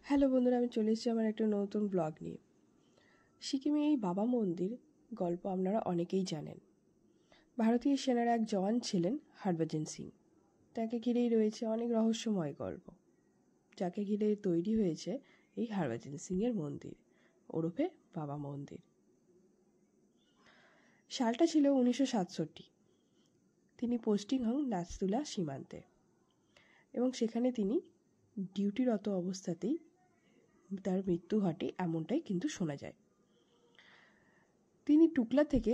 Hello বন্ধুরা, আমি চলে এসেছি আমার একটা নতুন ব্লগ নিয়ে। সিকিমে এই বাবা মন্দির গল্প আপনারা অনেকেই জানেন। ভারতীয় সেনার এক জওয়ান ছিলেন হরভজন সিং। তাকে ঘিরেই রয়েছে অনেক রহস্যময় গল্প, যাকে ঘিরে তৈরি হয়েছে এই হরভজন সিংয়ের মন্দির, ওরফে বাবা মন্দির। সালটা ছিল 1967। তিনি পোস্টিং হন নাথতুলা সীমান্তে এবং সেখানে তিনি ডিউটিরত অবস্থাতেই তার মৃত্যু ঘটে, এমনটাই কিন্তু শোনা যায়। তিনি টুকলা থেকে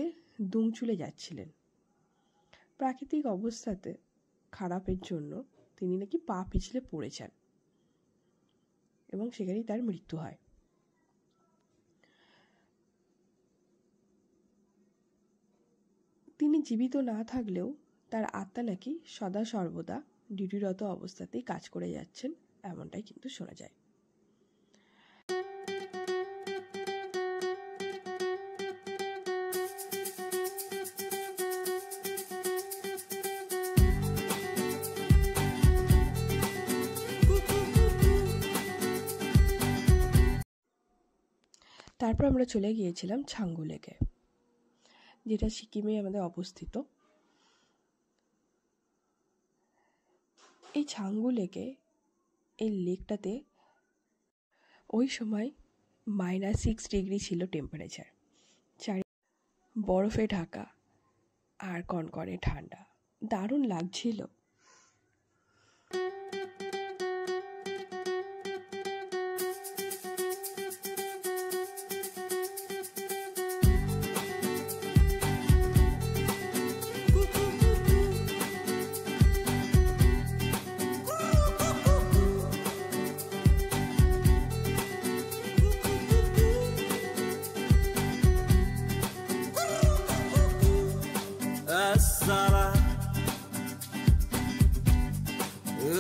দুংচুলে যাচ্ছিলেন। প্রাকৃতিক অবস্থাতে খারাপের জন্য তিনি নাকি পা পিছলে পড়েছেন এবং সেখানেই তার মৃত্যু হয়। তিনি জীবিত না থাকলেও তার আত্মা নাকি সদা সর্বদা ডিউটিরত অবস্থাতেই কাজ করে যাচ্ছেন, এমনটাই কিন্তু শোনা যায়। তারপর আমরা চলে গিয়েছিলাম ছাঙ্গু লেকে, যেটা সিকিমে আমাদের অবস্থিত। এই ছাঙ্গু লেকে, এই লেকটাতে ওই সময় -6 ডিগ্রি ছিল টেম্পারেচার। চারি বরফে ঢাকা আর কনকনে ঠান্ডা, দারুণ লাগছিল।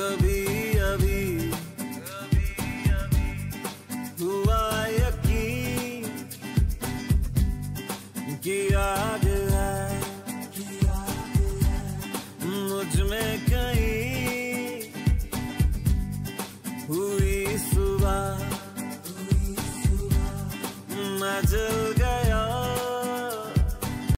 अभी अभी हुआ यकीन कि याद है मुझ में कहीं हुई सुबह मैं